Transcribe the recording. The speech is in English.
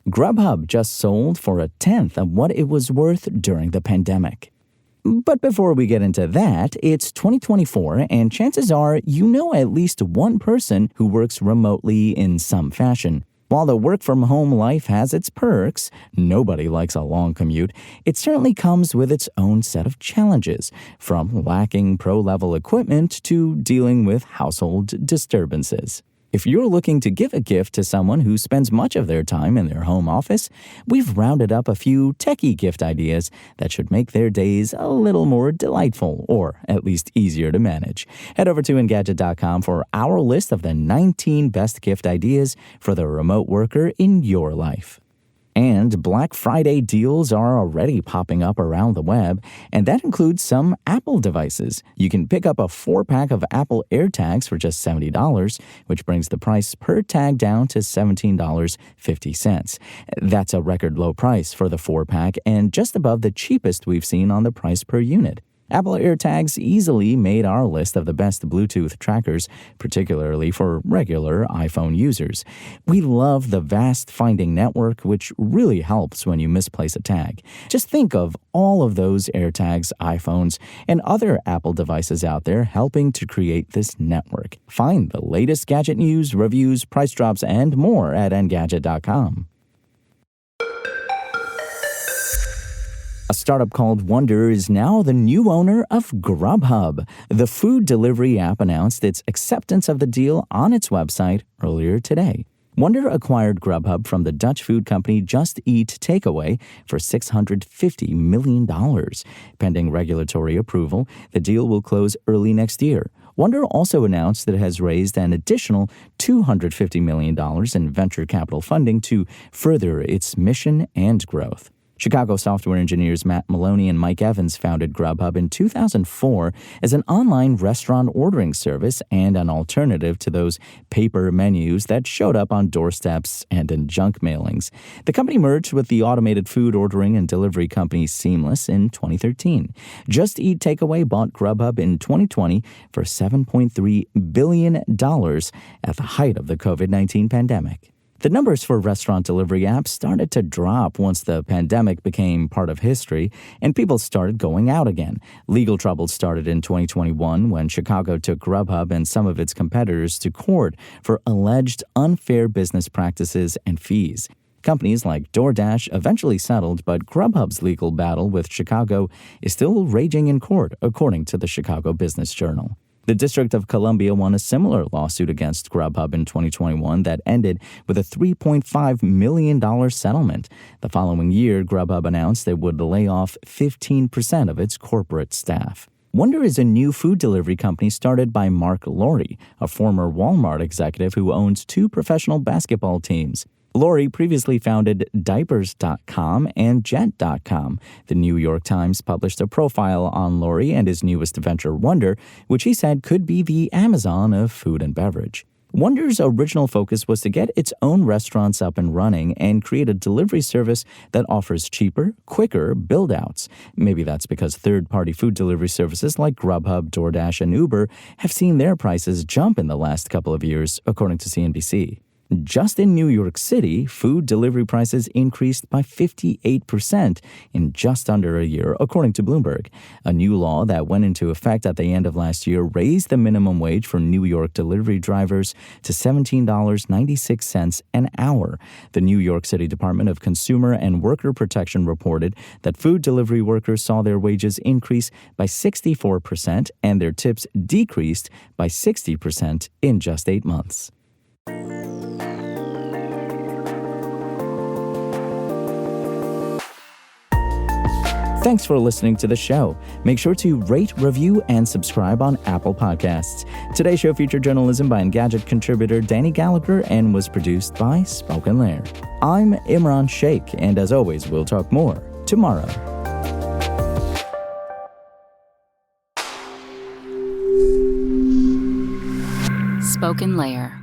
Grubhub just sold for a tenth of what it was worth during the pandemic. But before we get into that, it's 2024, and chances are you know at least one person who works remotely in some fashion. While the work-from-home life has its perks, nobody likes a long commute, it certainly comes with its own set of challenges, from lacking pro-level equipment to dealing with household disturbances. If you're looking to give a gift to someone who spends much of their time in their home office, we've rounded up a few techie gift ideas that should make their days a little more delightful, or at least easier to manage. Head over to Engadget.com for our list of the 19 best gift ideas for the remote worker in your life. And Black Friday deals are already popping up around the web, and that includes some Apple devices. You can pick up a 4-pack of Apple AirTags for just $70, which brings the price per tag down to $17.50. That's a record low price for the 4-pack and just above the cheapest we've seen on the price per unit. Apple AirTags easily made our list of the best Bluetooth trackers, particularly for regular iPhone users. We love the vast finding network, which really helps when you misplace a tag. Just think of all of those AirTags, iPhones, and other Apple devices out there helping to create this network. Find the latest gadget news, reviews, price drops, and more at Engadget.com. A startup called Wonder is now the new owner of Grubhub. The food delivery app announced its acceptance of the deal on its website earlier today. Wonder acquired Grubhub from the Dutch food company Just Eat Takeaway for $650 million. Pending regulatory approval, the deal will close early next year. Wonder also announced that it has raised an additional $250 million in venture capital funding to further its mission and growth. Chicago software engineers Matt Maloney and Mike Evans founded Grubhub in 2004 as an online restaurant ordering service and an alternative to those paper menus that showed up on doorsteps and in junk mailings. The company merged with the automated food ordering and delivery company Seamless in 2013. Just Eat Takeaway bought Grubhub in 2020 for $7.3 billion at the height of the COVID-19 pandemic. The numbers for restaurant delivery apps started to drop once the pandemic became part of history and people started going out again. Legal troubles started in 2021 when Chicago took Grubhub and some of its competitors to court for alleged unfair business practices and fees. Companies like DoorDash eventually settled, but Grubhub's legal battle with Chicago is still raging in court, according to the Chicago Business Journal. The District of Columbia won a similar lawsuit against Grubhub in 2021 that ended with a $3.5 million settlement. The following year, Grubhub announced it would lay off 15% of its corporate staff. Wonder is a new food delivery company started by Mark Laurie, a former Walmart executive who owns 2 professional basketball teams. Laurie previously founded Diapers.com and Jet.com. The New York Times published a profile on Laurie and his newest venture, Wonder, which he said could be the Amazon of food and beverage. Wonder's original focus was to get its own restaurants up and running and create a delivery service that offers cheaper, quicker build-outs. Maybe that's because third-party food delivery services like Grubhub, DoorDash, and Uber have seen their prices jump in the last couple of years, according to CNBC. Just in New York City, food delivery prices increased by 58% in just under a year, according to Bloomberg. A new law that went into effect at the end of last year raised the minimum wage for New York delivery drivers to $17.96 an hour. The New York City Department of Consumer and Worker Protection reported that food delivery workers saw their wages increase by 64% and their tips decreased by 60% in just 8 months. Thanks for listening to the show. Make sure to rate, review, and subscribe on Apple Podcasts. Today's show featured journalism by Engadget contributor Danny Gallagher and was produced by Spoken Lair. I'm Imran Sheikh, and as always, we'll talk more tomorrow. Spoken Lair.